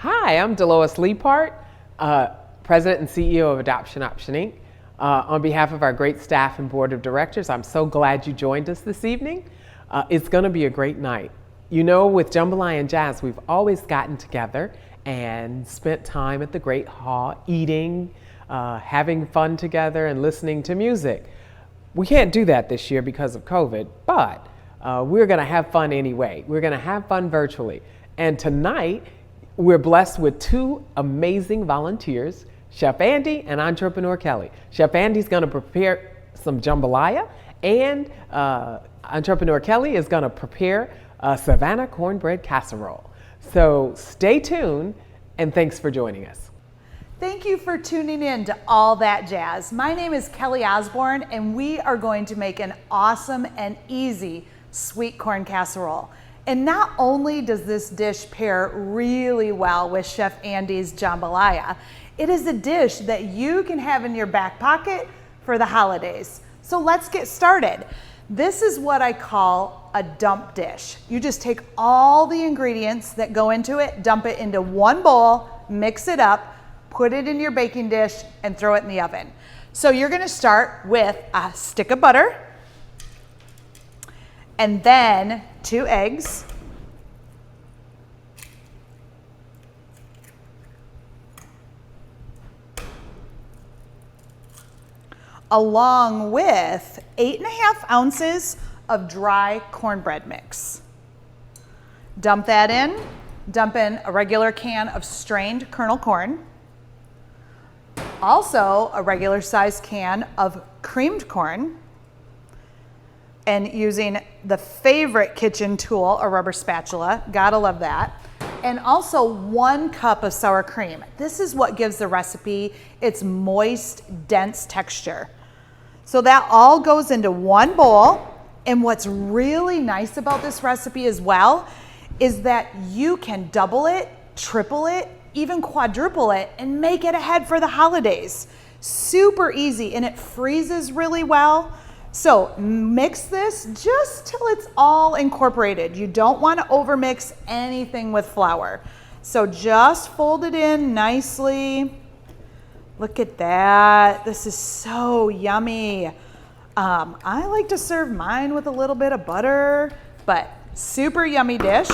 Hi, I'm DeLois Leapheart, President and CEO of Adoption Option Inc. On behalf of our great staff and board of directors, I'm so glad you joined us this evening. It's going to be a great night. You know, with Jambalaya and Jazz, we've always gotten together and spent time at the Great Hall, eating, having fun together, and listening to music. We can't do that this year because of COVID, but we're going to have fun anyway. We're going to have fun virtually. And tonight, we're blessed with two amazing volunteers, Chef Andy and Entrepreneur Kelly. Chef Andy's going to prepare some jambalaya, and Entrepreneur Kelly is going to prepare a Savannah cornbread casserole. So stay tuned, and thanks for joining us. Thank you for tuning in to All That Jazz. My name is Kelly Osborn, and we are going to make an awesome and easy sweet corn casserole. And not only does this dish pair really well with Chef Andy's jambalaya, it is a dish that you can have in your back pocket for the holidays. So let's get started. This is what I call a dump dish. You just take all the ingredients that go into it, dump it into one bowl, mix it up, put it in your baking dish, and throw it in the oven. So you're gonna start with a stick of butter, and then 2 eggs, along with 8.5 ounces of dry cornbread mix. Dump that in. Dump in a regular can of strained kernel corn. Also a regular size can of creamed corn. And using the favorite kitchen tool, a rubber spatula, gotta love that. And also 1 cup of sour cream. This is what gives the recipe its moist, dense texture. So that all goes into one bowl. And what's really nice about this recipe as well is that you can double it, triple it, even quadruple it, and make it ahead for the holidays. Super easy, and it freezes really well. So mix this just till it's all incorporated. You don't want to overmix anything with flour. So just fold it in nicely. Look at that. This is so yummy. I like to serve mine with a little bit of butter, but super yummy dish.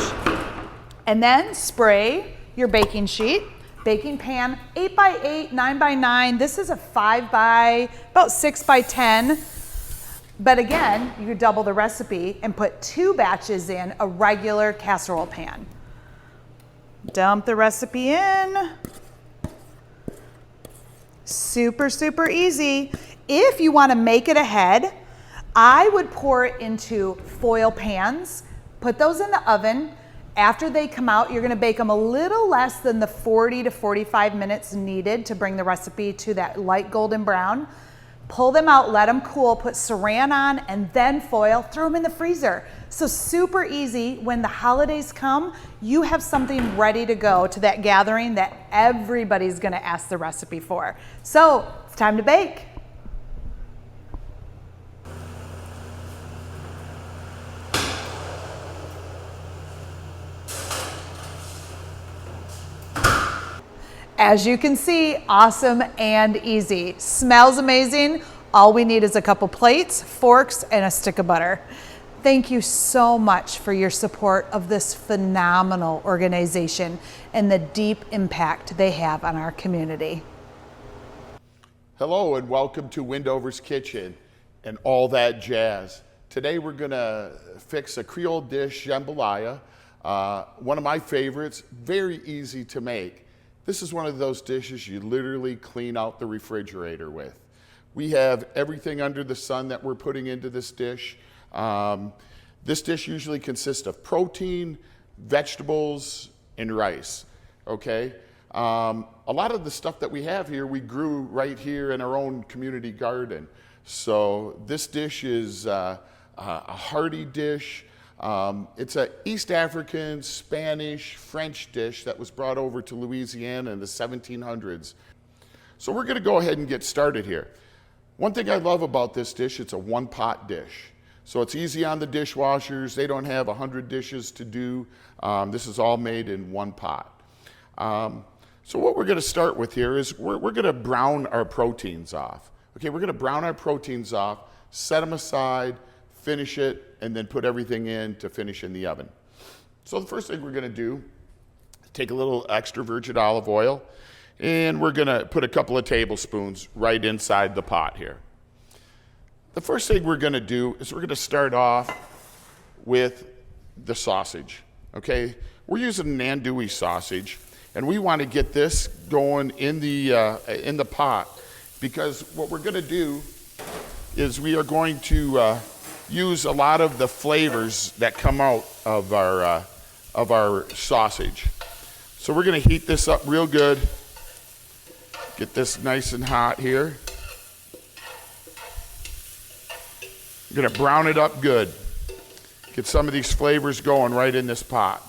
And then spray your baking sheet. Baking pan, 8x8, 9x9. This is a 5x, about 6x10. But again, you could double the recipe and put 2 batches in a regular casserole pan. Dump the recipe in. Super, super easy. If you want to make it ahead, I would pour it into foil pans, put those in the oven. After they come out, you're going to bake them a little less than the 40 to 45 minutes needed to bring the recipe to that light golden brown. Pull them out, let them cool, put saran on, and then foil, throw them in the freezer. So super easy. When the holidays come, you have something ready to go to that gathering that everybody's gonna ask the recipe for. So it's time to bake. As you can see, awesome and easy. Smells amazing. All we need is a couple plates, forks, and a stick of butter. Thank you so much for your support of this phenomenal organization and the deep impact they have on our community. Hello and welcome to Windover's Kitchen and All That Jazz. Today we're gonna fix a Creole dish, jambalaya, one of my favorites, very easy to make. This is one of those dishes you literally clean out the refrigerator with. We have everything under the sun that we're putting into this dish. This dish usually consists of protein, vegetables, and rice, okay? A lot of the stuff that we have here, we grew right here in our own community garden. So this dish is a hearty dish. It's an East African, Spanish, French dish that was brought over to Louisiana in the 1700s. So we're gonna go ahead and get started here. One thing I love about this dish, it's a 1-pot dish. So it's easy on the dishwashers. They don't have 100 dishes to do. This is all made in 1 pot. So what we're going to start with here is we're going to brown our proteins off. Okay, we're going to brown our proteins off, set them aside, finish it, and then put everything in to finish in the oven. So the first thing we're going to do, take a little extra virgin olive oil, and we're going to put a couple of tablespoons right inside the pot here. The first thing we're going to do is we're going to start off with the sausage. Okay, we're using an andouille sausage, and we want to get this going in the pot, because what we're going to do is we are going to use a lot of the flavors that come out of our sausage. So we're going to heat this up real good. Get this nice and hot here. We're going to brown it up good. Get some of these flavors going right in this pot.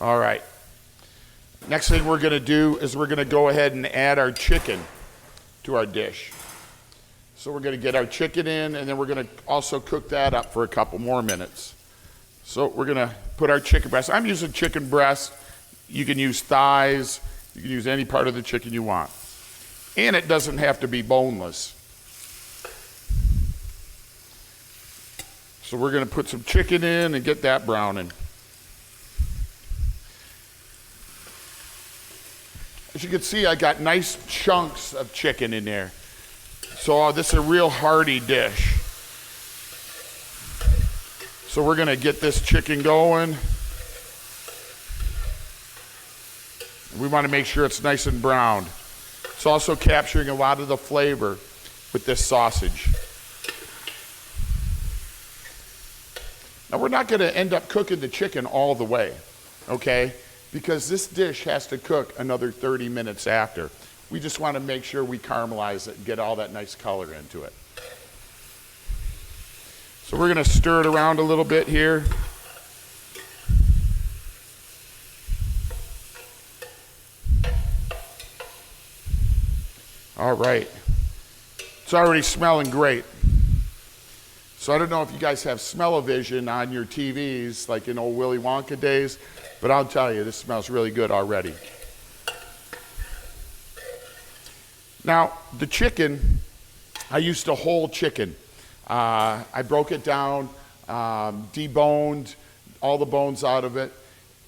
All right. Next thing we're going to do is we're going to go ahead and add our chicken to our dish. So we're going to get our chicken in, and then we're going to also cook that up for a couple more minutes. So we're going to put our chicken breast. I'm using chicken breast. You can use thighs. You can use any part of the chicken you want. And it doesn't have to be boneless. So we're going to put some chicken in and get that browning. As you can see, I got nice chunks of chicken in there. So this is a real hearty dish. So we're going to get this chicken going. We want to make sure it's nice and browned. It's also capturing a lot of the flavor with this sausage. Now we're not going to end up cooking the chicken all the way, okay? Because this dish has to cook another 30 minutes after. We just want to make sure we caramelize it and get all that nice color into it. So we're going to stir it around a little bit here. All right. It's already smelling great. So I don't know if you guys have smell-o-vision on your TVs like in old Willy Wonka days, but I'll tell you, this smells really good already. Now, the chicken, I used a whole chicken. I broke it down, deboned all the bones out of it.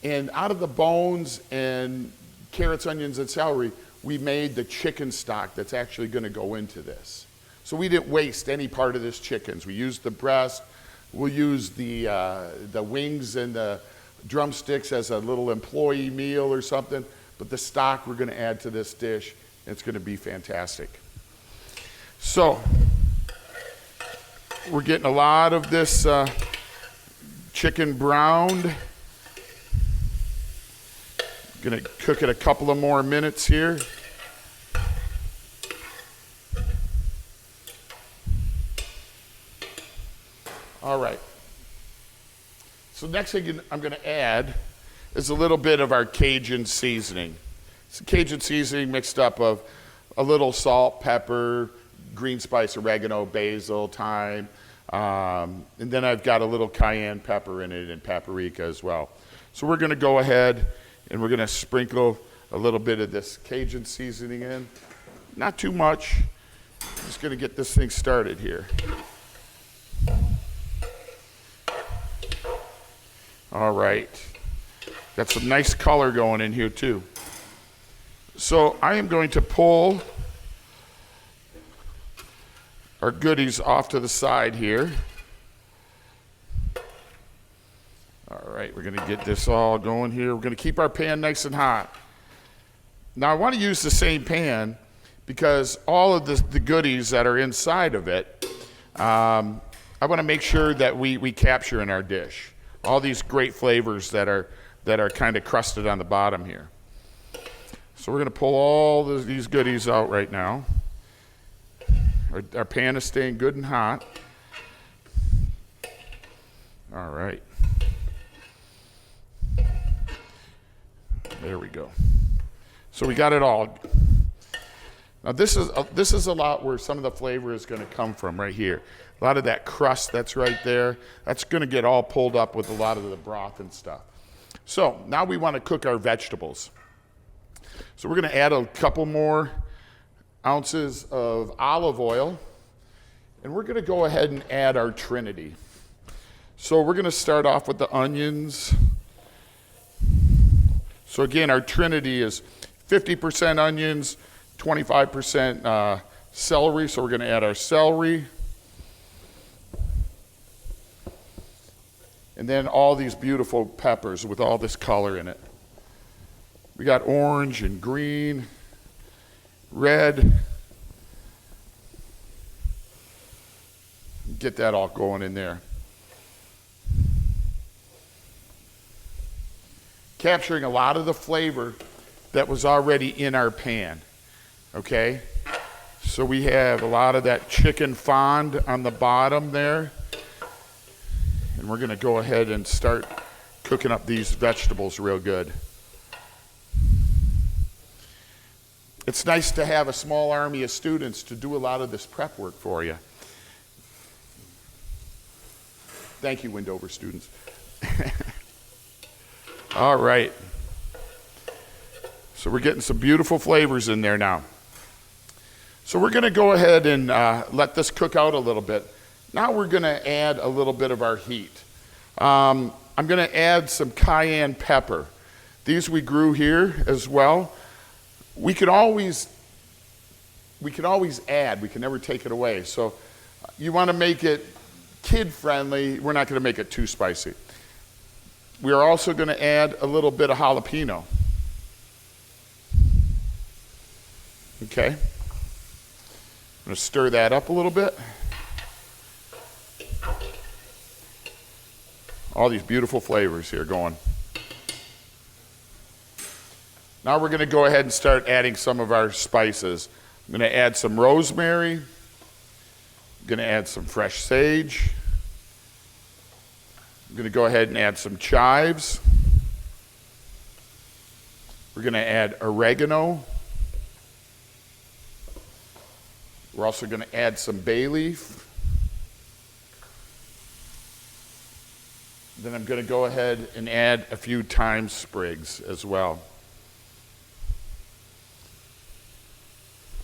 And out of the bones and carrots, onions, and celery, we made the chicken stock that's actually going to go into this. So we didn't waste any part of this chicken. We used the breast. We'll use the wings and the drumsticks as a little employee meal or something. But the stock we're going to add to this dish. It's going to be fantastic. So we're getting a lot of this chicken browned. Going to cook it a couple of more minutes here. All right. So next thing I'm going to add is a little bit of our Cajun seasoning. It's a Cajun seasoning mixed up of a little salt, pepper, green spice, oregano, basil, thyme, and then I've got a little cayenne pepper in it and paprika as well. So we're going to go ahead and we're going to sprinkle a little bit of this Cajun seasoning in. Not too much. Just going to get this thing started here. All right. Got some nice color going in here too. So I am going to pull our goodies off to the side here. All right, we're going to get this all going here. We're going to keep our pan nice and hot. Now I want to use the same pan because all of the goodies that are inside of it, I want to make sure that we capture in our dish. All these great flavors that are kind of crusted on the bottom here. So we're going to pull all these goodies out right now. Our pan is staying good and hot. All right. There we go. So we got it all. Now this is a lot where some of the flavor is going to come from right here. A lot of that crust that's right there, that's going to get all pulled up with a lot of the broth and stuff. So now we want to cook our vegetables. So we're going to add a couple more ounces of olive oil, and we're going to go ahead and add our trinity. So we're going to start off with the onions. So again, our trinity is 50% onions, 25% celery, so we're going to add our celery. And then all these beautiful peppers with all this color in it. We got orange and green, red. Get that all going in there. Capturing a lot of the flavor that was already in our pan. Okay? So we have a lot of that chicken fond on the bottom there. And we're going to go ahead and start cooking up these vegetables real good. It's nice to have a small army of students to do a lot of this prep work for you. Thank you, Windover students. All right. So we're getting some beautiful flavors in there now. So we're going to go ahead and let this cook out a little bit. Now we're going to add a little bit of our heat. I'm going to add some cayenne pepper. These we grew here as well. We could always add. We can never take it away. So you want to make it kid-friendly. We're not going to make it too spicy. We are also going to add a little bit of jalapeno. Okay. I'm going to stir that up a little bit. All these beautiful flavors here going. Now we're going to go ahead and start adding some of our spices. I'm going to add some rosemary. I'm going to add some fresh sage. I'm going to go ahead and add some chives. We're going to add oregano. We're also going to add some bay leaf. Then I'm going to go ahead and add a few thyme sprigs as well.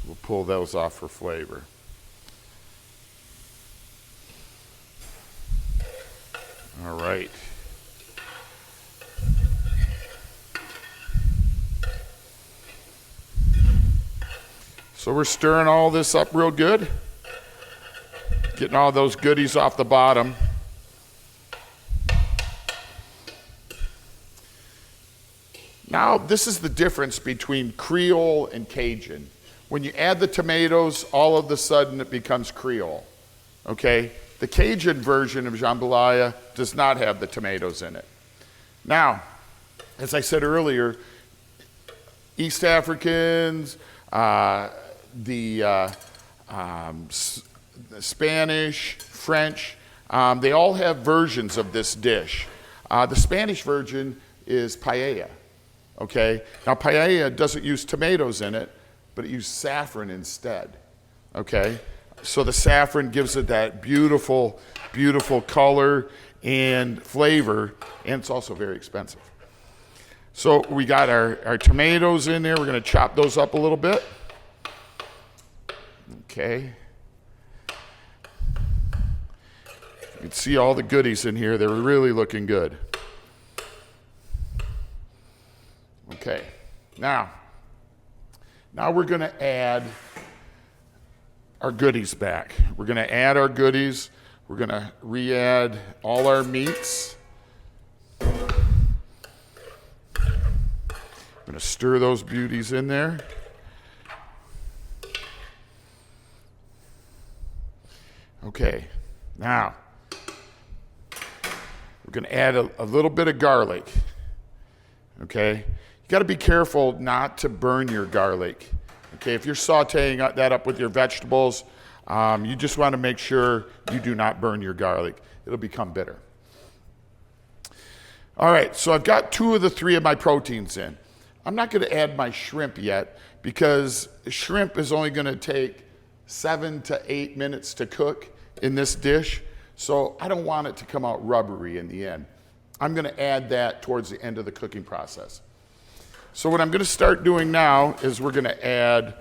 We'll pull those off for flavor. All right. So we're stirring all this up real good, getting all those goodies off the bottom. Now, this is the difference between Creole and Cajun. When you add the tomatoes, all of a sudden it becomes Creole, okay? The Cajun version of jambalaya does not have the tomatoes in it. Now, as I said earlier, East Africans, the Spanish, French, they all have versions of this dish. The Spanish version is paella, okay? Now, paella doesn't use tomatoes in it, but it uses saffron instead, okay? So the saffron gives it that beautiful, beautiful color and flavor, and it's also very expensive. So we got our tomatoes in there. We're going to chop those up a little bit. Okay. You can see all the goodies in here. They're really looking good. Okay. Now we're going to add our goodies back. We're going to add our goodies. We're going to re-add all our meats. I'm going to stir those beauties in there. Okay, now we're going to add a little bit of garlic. Okay, you got to be careful not to burn your garlic. Okay, if you're sauteing that up with your vegetables, you just want to make sure you do not burn your garlic. It'll become bitter. All right, so I've got 2 of the 3 of my proteins in. I'm not going to add my shrimp yet because shrimp is only going to take 7 to 8 minutes to cook in this dish. So I don't want it to come out rubbery in the end. I'm going to add that towards the end of the cooking process. So what I'm going to start doing now is we're going to add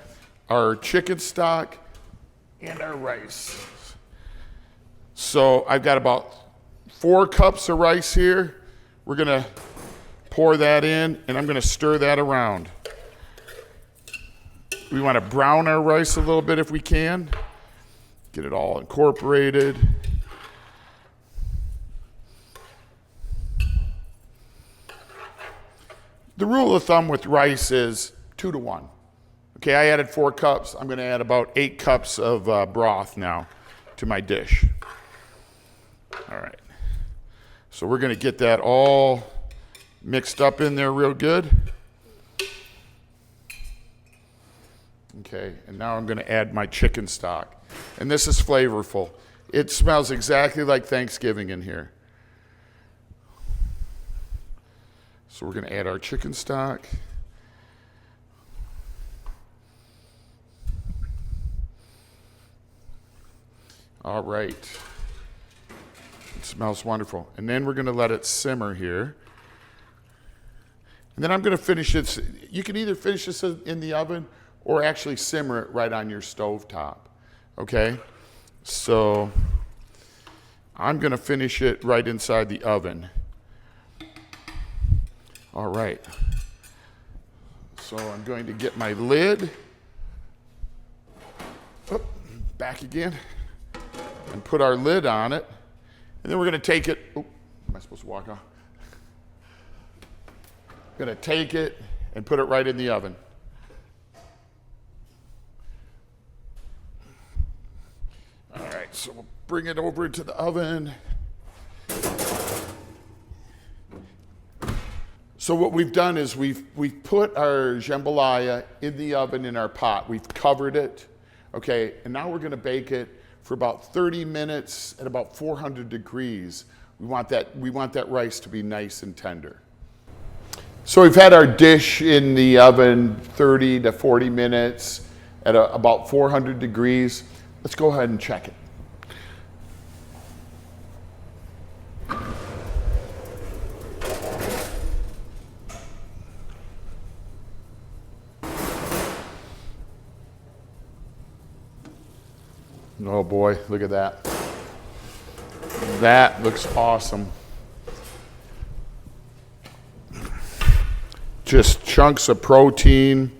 our chicken stock and our rice. So I've got about 4 cups of rice here. We're going to pour that in, and I'm going to stir that around. We want to brown our rice a little bit if we can. Get it all incorporated. The rule of thumb with rice is 2 to 1. Okay, I added 4 cups. I'm going to add about 8 cups of broth now to my dish. All right. So we're going to get that all mixed up in there real good. Okay, and now I'm going to add my chicken stock. And this is flavorful. It smells exactly like Thanksgiving in here. So we're going to add our chicken stock. All right. It smells wonderful. And then we're going to let it simmer here. And then I'm going to finish it. You can either finish this in the oven or actually simmer it right on your stove top. Okay? So I'm going to finish it right inside the oven. All right. So I'm going to get my lid. Oh, back again. And put our lid on it. And then we're going to take it. Oh, am I supposed to walk off? Going to take it and put it right in the oven. All right, so we'll bring it over into the oven. So what we've done is we've put our jambalaya in the oven in our pot. We've covered it, okay? And now we're going to bake it for about 30 minutes at about 400 degrees. We want that rice to be nice and tender. So we've had our dish in the oven 30 to 40 minutes at about 400 degrees. Let's go ahead and check it. Oh boy, look at that. That looks awesome. Just chunks of protein.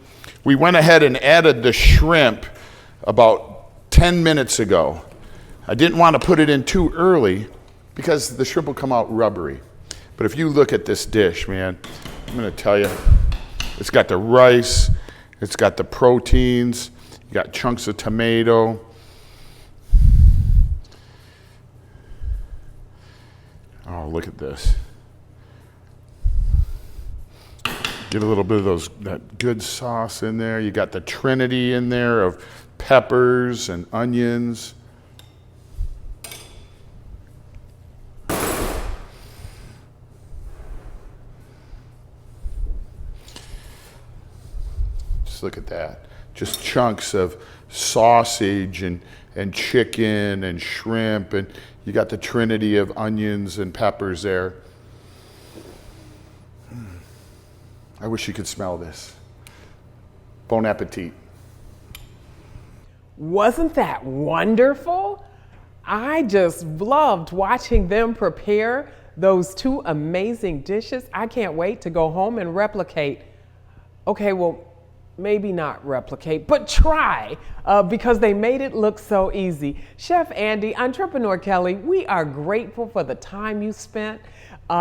We went ahead and added the shrimp about 10 minutes ago. I didn't want to put it in too early because the shrimp will come out rubbery. But if you look at this dish, man, I'm going to tell you, it's got the rice, it's got the proteins, you got chunks of tomato. Oh, look at this. Get a little bit of that good sauce in there. You got the trinity in there of peppers and onions. Just look at that. Just chunks of sausage and chicken and shrimp, and you got the trinity of onions and peppers there. I wish you could smell this. Bon appetit. Wasn't that wonderful? I just loved watching them prepare those 2 amazing dishes. I can't wait to go home and replicate. Okay, well, maybe not replicate, but try, because they made it look so easy. Chef Andy, Entrepreneur Kelly, we are grateful for the time you spent.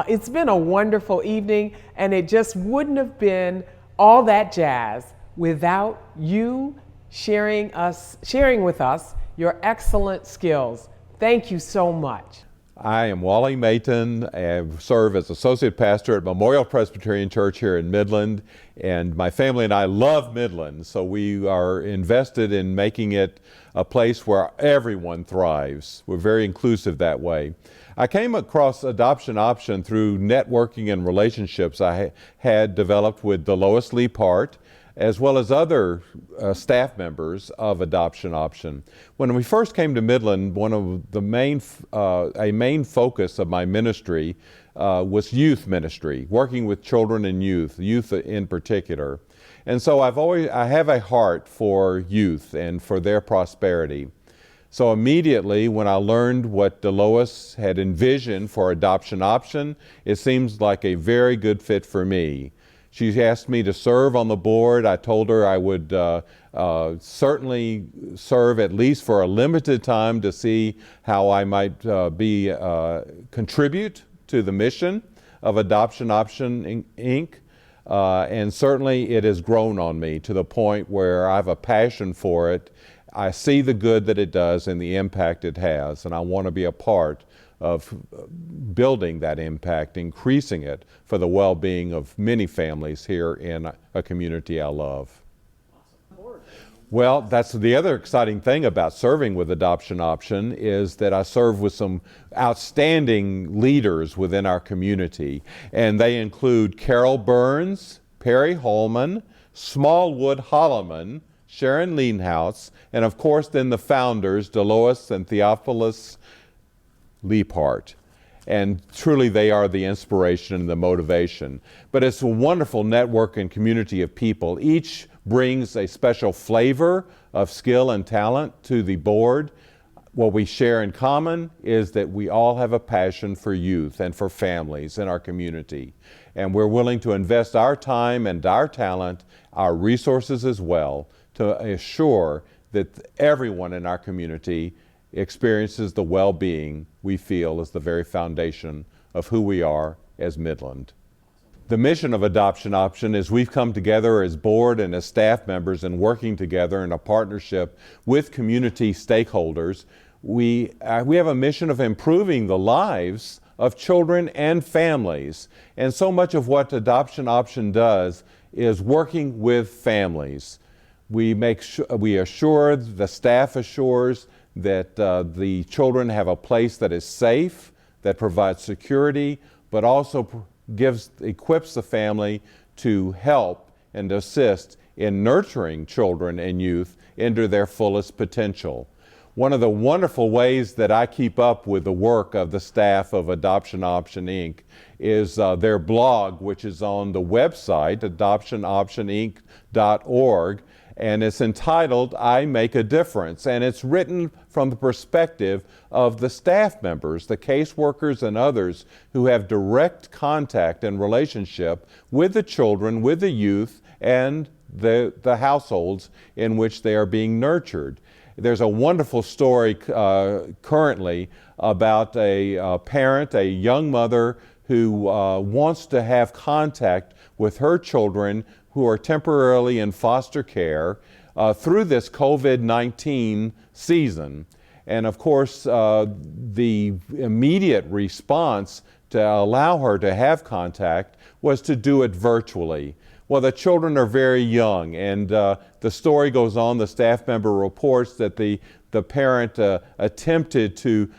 It's been a wonderful evening, and it just wouldn't have been all that jazz without you sharing with us your excellent skills. Thank you so much. I am Wally Mayton. I serve as associate pastor at Memorial Presbyterian Church here in Midland, and my family and I love Midland, so we are invested in making it a place where everyone thrives. We're very inclusive that way. I came across Adoption Option through networking and relationships I had developed with DeLois Leapheart, as well as other staff members of Adoption Option. When we first came to Midland, one of the main focus of my ministry was youth ministry, working with children and youth in particular. And so I have a heart for youth and for their prosperity. So immediately when I learned what DeLois had envisioned for Adoption Option, it seems like a very good fit for me. She asked me to serve on the board. I told her I would certainly serve at least for a limited time to see how I might contribute to the mission of Adoption Option Inc. And certainly it has grown on me to the point where I have a passion for it. I see the good that it does and the impact it has, and I want to be a part of building that impact, increasing it for the well-being of many families here in a community I love. Well, that's the other exciting thing about serving with Adoption Option is that I serve with some outstanding leaders within our community, and they include Carol Burns, Perry Holman, Smallwood Holloman, Sharon Leanhouse, and of course then the founders, DeLois and Theophilus Leapheart. And truly they are the inspiration and the motivation. But it's a wonderful network and community of people. Each brings a special flavor of skill and talent to the board. What we share in common is that we all have a passion for youth and for families in our community. And we're willing to invest our time and our talent, our resources as well, to assure that everyone in our community experiences the well-being we feel is the very foundation of who we are as Midland. The mission of Adoption Option is we've come together as board and as staff members and working together in a partnership with community stakeholders. We have a mission of improving the lives of children and families. And so much of what Adoption Option does is working with families. The staff assures that the children have a place that is safe, that provides security, but also equips the family to help and assist in nurturing children and youth into their fullest potential. One of the wonderful ways that I keep up with the work of the staff of Adoption Option Inc. is their blog, which is on the website, adoptionoptioninc.org. And it's entitled, I Make a Difference. And it's written from the perspective of the staff members, the caseworkers and others who have direct contact and relationship with the children, with the youth, and the households in which they are being nurtured. There's a wonderful story currently about a parent, a young mother who wants to have contact with her children who are temporarily in foster care through this COVID-19 season. And of course, the immediate response to allow her to have contact was to do it virtually. Well, the children are very young, and the story goes on. The staff member reports that the parent attempted to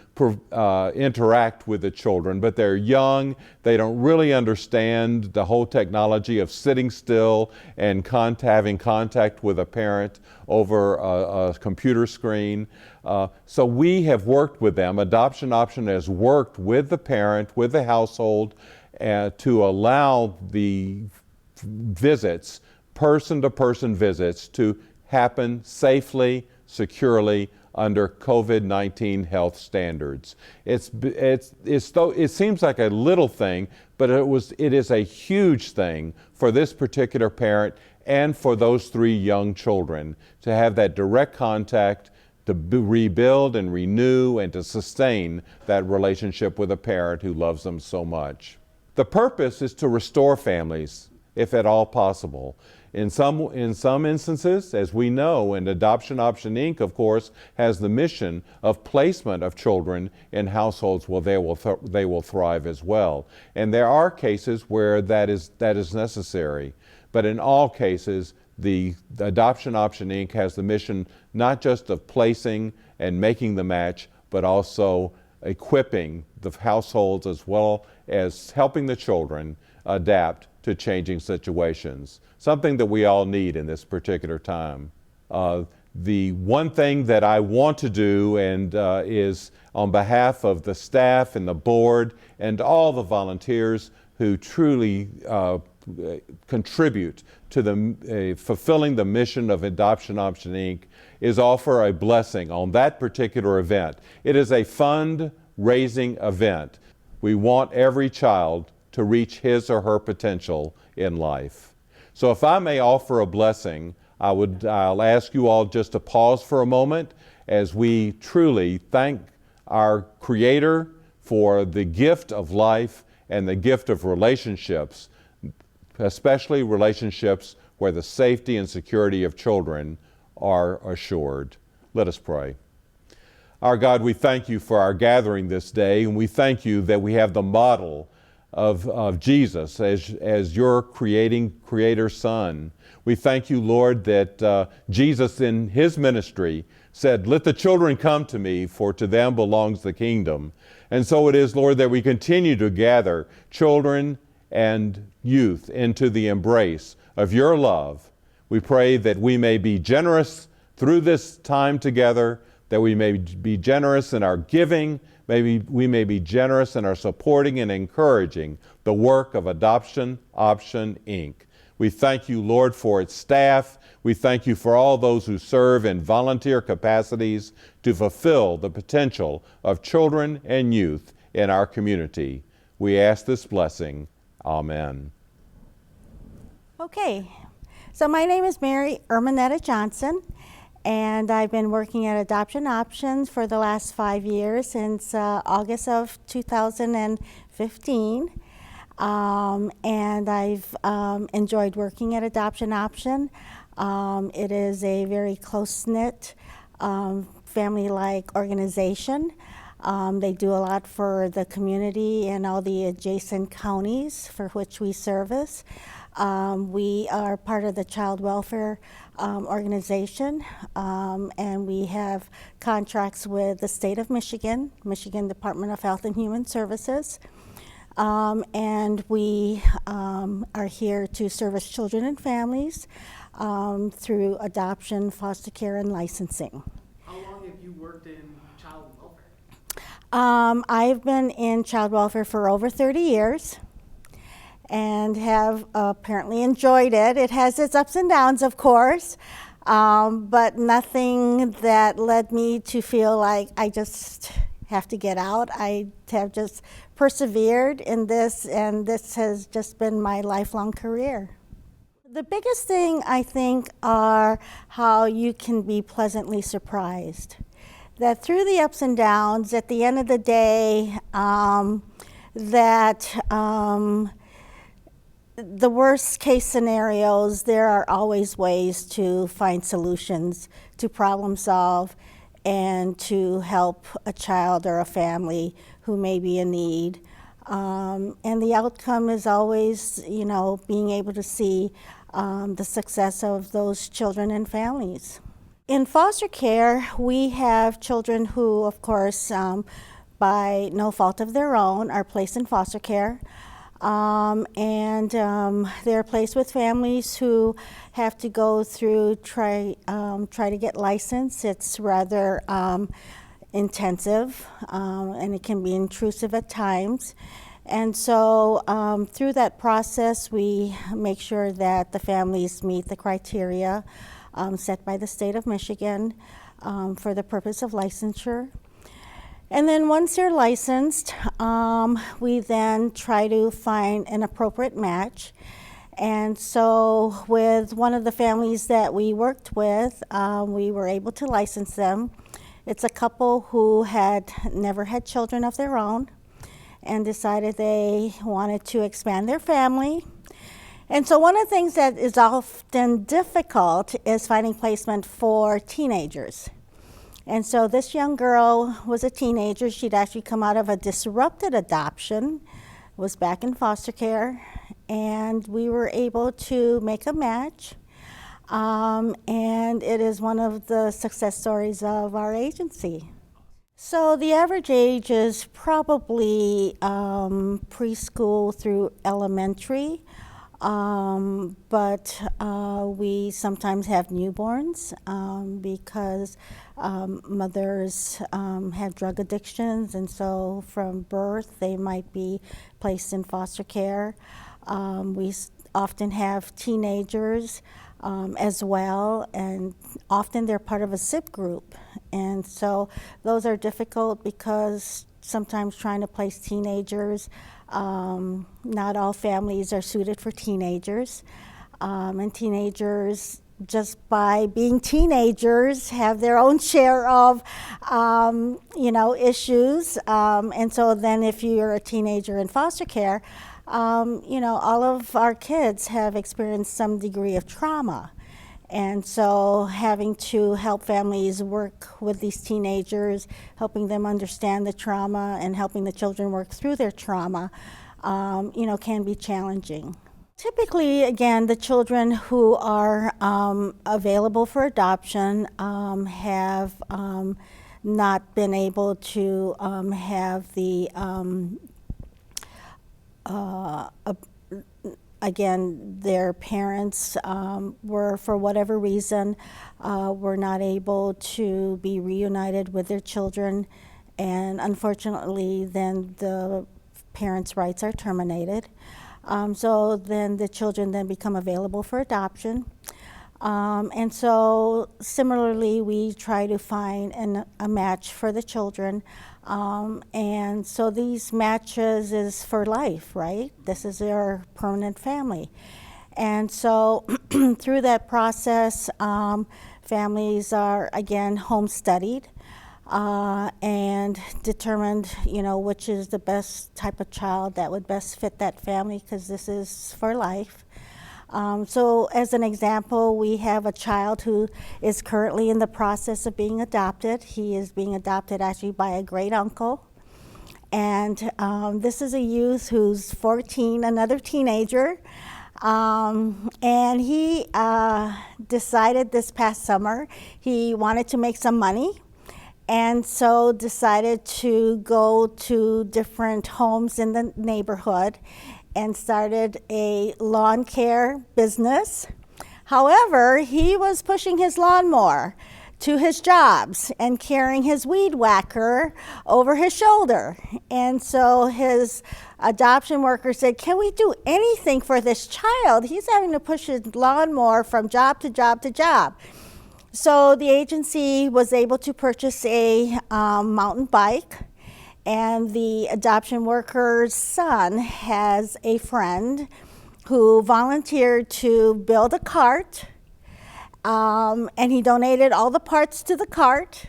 interact with the children, but they're young. They don't really understand the whole technology of sitting still and having contact with a parent over a computer screen. So we have worked with them. Adoption Option has worked with the parent, with the household, to allow the visits, person-to-person visits, to happen safely, securely, under COVID-19 health standards. It seems like a little thing, but it is a huge thing for this particular parent and for those 3 young children to have that direct contact, to rebuild and renew and to sustain that relationship with a parent who loves them so much. The purpose is to restore families if at all possible. In some instances, as we know, and Adoption Option Inc., of course, has the mission of placement of children in households where they will thrive as well. And there are cases where that is necessary. But in all cases, the Adoption Option Inc. has the mission not just of placing and making the match, but also equipping the households as well as helping the children adapt to changing situations, something that we all need in this particular time. The one thing that I want to do and is on behalf of the staff and the board and all the volunteers who truly contribute to the fulfilling the mission of Adoption Option Inc. is offer a blessing on that particular event. It is a fund-raising event. We want every child to reach his or her potential in life. So if I may offer a blessing, I'll ask you all just to pause for a moment as we truly thank our Creator for the gift of life and the gift of relationships, especially relationships where the safety and security of children are assured. Let us pray. Our God, we thank you for our gathering this day, and we thank you that we have the model of Jesus as your creator son. We thank you, Lord, that Jesus in his ministry said, "Let the children come to me, for to them belongs the kingdom." And so it is, Lord, that we continue to gather children and youth into the embrace of your love. We pray that we may be generous through this time together, that we may be generous in our giving, maybe we may be generous in our supporting and encouraging the work of Adoption Option Inc. We thank you, Lord, for its staff. We thank you for all those who serve in volunteer capacities to fulfill the potential of children and youth in our community. We ask this blessing. Amen. Okay, so my name is Mary Erminetta Johnson, and I've been working at Adoption Options for the last 5 years, since August of 2015. And I've enjoyed working at Adoption Option. It is a very close-knit, family-like organization. They do a lot for the community and all the adjacent counties for which we service. We are part of the child welfare organization, and we have contracts with the state of Michigan, Michigan Department of Health and Human Services. And we are here to service children and families through adoption, foster care, and licensing. How long have you worked in child welfare? I've been in child welfare for over 30 years and have apparently enjoyed it. It has its ups and downs, of course, but nothing that led me to feel like I just have to get out. I have just persevered in this, and this has just been my lifelong career. The biggest thing, I think, are how you can be pleasantly surprised. That through the ups and downs, at the end of the day, the worst case scenarios, there are always ways to find solutions, to problem solve, and to help a child or a family who may be in need. And the outcome is always, being able to see the success of those children and families. In foster care, we have children who, of course, by no fault of their own, are placed in foster care. And they're placed with families who have to go through, try to get licensed. It's rather intensive, and it can be intrusive at times. And so through that process, we make sure that the families meet the criteria set by the state of Michigan for the purpose of licensure. And then once they're licensed, we then try to find an appropriate match. And so with one of the families that we worked with, we were able to license them. It's a couple who had never had children of their own and decided they wanted to expand their family. And so one of the things that is often difficult is finding placement for teenagers. And so this young girl was a teenager. She'd actually come out of a disrupted adoption, was back in foster care, and we were able to make a match. And it is one of the success stories of our agency. So the average age is probably preschool through elementary. But we sometimes have newborns because mothers have drug addictions, and so from birth they might be placed in foster care. We often have teenagers as well, and often they're part of a SIP group. And so those are difficult because sometimes trying to place teenagers, not all families are suited for teenagers. And teenagers, just by being teenagers, have their own share of, issues. And so then if you're a teenager in foster care, all of our kids have experienced some degree of trauma. And so having to help families work with these teenagers, helping them understand the trauma and helping the children work through their trauma, can be challenging. Typically, again, the children who are available for adoption have not been able to have the again, their parents were, for whatever reason, were not able to be reunited with their children, and unfortunately, then the parents' rights are terminated. So then the children then become available for adoption. And so similarly, we try to find a match for the children. And so these matches is for life, right? This is their permanent family. And so through that process, families are, again, home studied and determined, which is the best type of child that would best fit that family, because this is for life. So as an example, we have a child who is currently in the process of being adopted. He is being adopted actually by a great uncle. And this is a youth who's 14, another teenager. And he decided this past summer he wanted to make some money, and so decided to go to different homes in the neighborhood and started a lawn care business. However, he was pushing his lawnmower to his jobs and carrying his weed whacker over his shoulder. And so his adoption worker said, "Can we do anything for this child? He's having to push his lawnmower from job to job to job." So the agency was able to purchase a mountain bike. And the adoption worker's son has a friend who volunteered to build a cart, and he donated all the parts to the cart,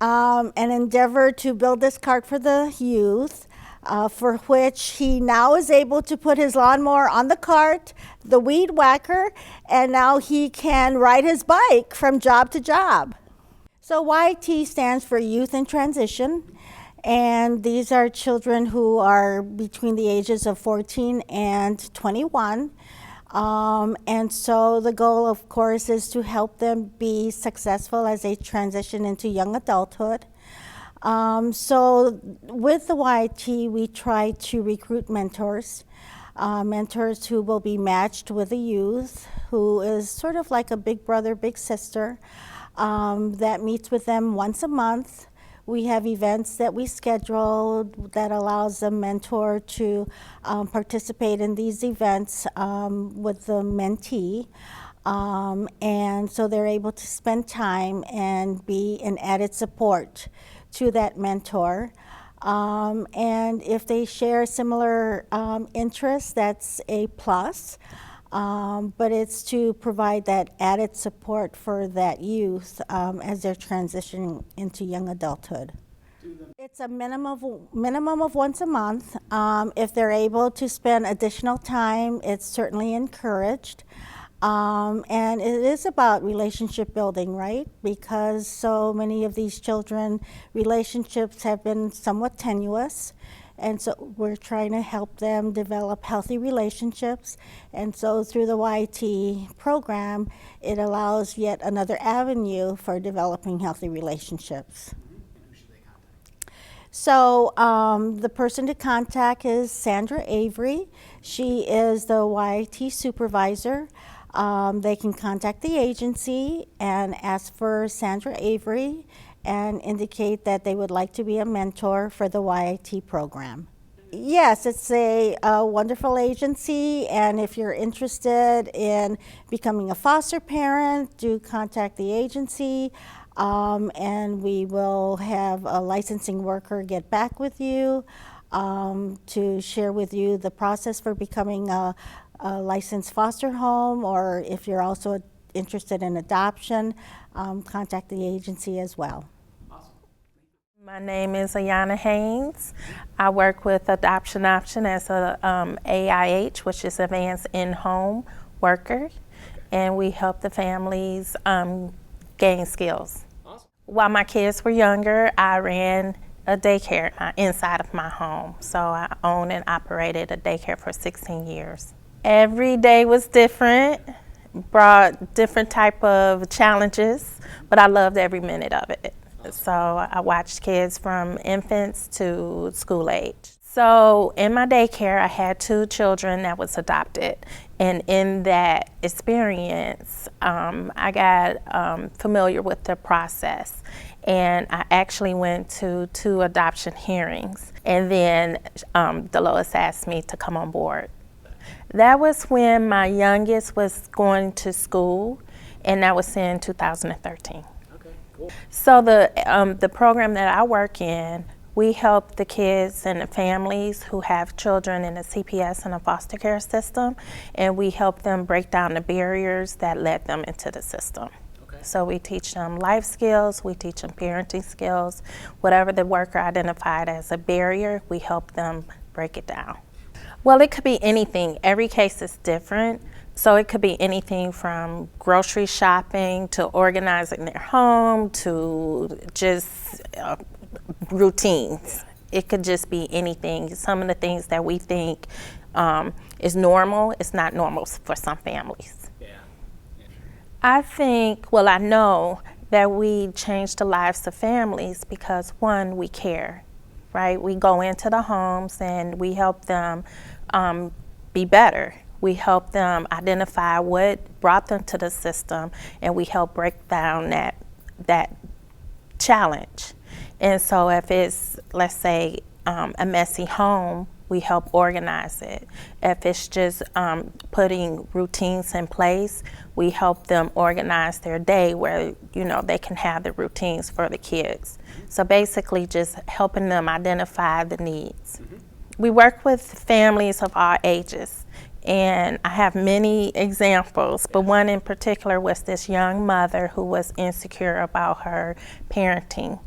and endeavored to build this cart for the youth, for which he now is able to put his lawnmower on the cart, the weed whacker, and now he can ride his bike from job to job. So YT stands for Youth in Transition. And these are children who are between the ages of 14 and 21. And so the goal, of course, is to help them be successful as they transition into young adulthood. So with the YT, we try to recruit mentors, mentors who will be matched with a youth who is sort of like a big brother, big sister, that meets with them once a month. We have events that we schedule that allows the mentor to participate in these events with the mentee. And so they're able to spend time and be an added support to that mentor. And if they share similar interests, that's a plus. But it's to provide that added support for that youth as they're transitioning into young adulthood. Do It's a minimum of once a month. If they're able to spend additional time, it's certainly encouraged. And it is about relationship building, right? Because so many of these children, relationships have been somewhat tenuous. And so we're trying to help them develop healthy relationships. And so through the YT program, it allows yet another avenue for developing healthy relationships. So the person to contact is Sandra Avery. She is the YT supervisor. They can contact the agency and ask for Sandra Avery and indicate that they would like to be a mentor for the YT program. Yes, it's a wonderful agency, and if you're interested in becoming a foster parent, do contact the agency, and we will have a licensing worker get back with you to share with you the process for becoming a licensed foster home, or if you're also interested in adoption, contact the agency as well. My name is Ayana Haynes. I work with Adoption Option as a AIH, which is Advanced In-Home Worker, and we help the families gain skills. Awesome. While my kids were younger, I ran a daycare inside of my home. So I owned and operated a daycare for 16 years. Every day was different, brought different type of challenges, but I loved every minute of it. So I watched kids from infants to school age. So in my daycare, I had 2 children that was adopted. And in that experience, I got familiar with the process. And I actually went to 2 adoption hearings. And then DeLois asked me to come on board. That was when my youngest was going to school, and that was in 2013. Okay, cool. So the program that I work in, we help the kids and the families who have children in the CPS and the foster care system, and we help them break down the barriers that led them into the system. Okay. So we teach them life skills, we teach them parenting skills, whatever the worker identified as a barrier, we help them break it down. Well, it could be anything. Every case is different. So it could be anything from grocery shopping to organizing their home to just routines. It could just be anything. Some of the things that we think is normal, it's not normal for some families. Yeah. I think, well, I know that we change the lives of families because, one, we care. Right? We go into the homes and we help them be better. We help them identify what brought them to the system, and we help break down that challenge. And so if it's, let's say, a messy home, we help organize it. If it's just putting routines in place, we help them organize their day where, you know, they can have the routines for the kids. So basically just helping them identify the needs. Mm-hmm. We work with families of all ages, and I have many examples, but one in particular was this young mother who was insecure about her parenting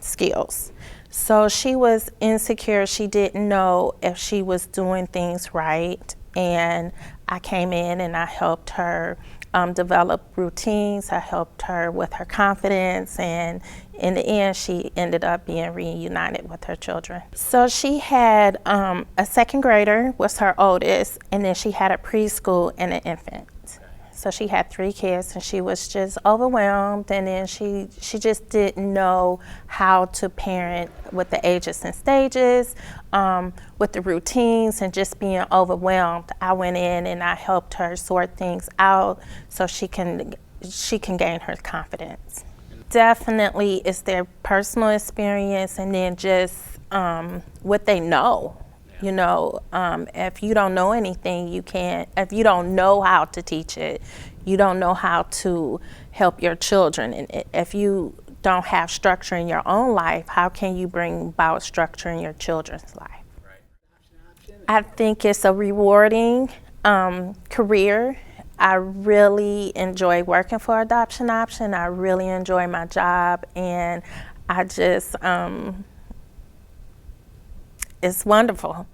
skills. So she was insecure. She didn't know if she was doing things right. And I came in and I helped her develop routines. I helped her with her confidence. And in the end, she ended up being reunited with her children. So she had a second grader, was her oldest, and then she had a preschool and an infant. So she had 3 kids, and she was just overwhelmed, and then she just didn't know how to parent with the ages and stages, with the routines, and just being overwhelmed. I went in and I helped her sort things out so she can gain her confidence. Definitely it's their personal experience, and then just what they know. You know, if you don't know anything, if you don't know how to teach it, you don't know how to help your children. And if you don't have structure in your own life, how can you bring about structure in your children's life? Right. I think it's a rewarding career. I really enjoy working for Adoption Option. I really enjoy my job, and I just, it's wonderful.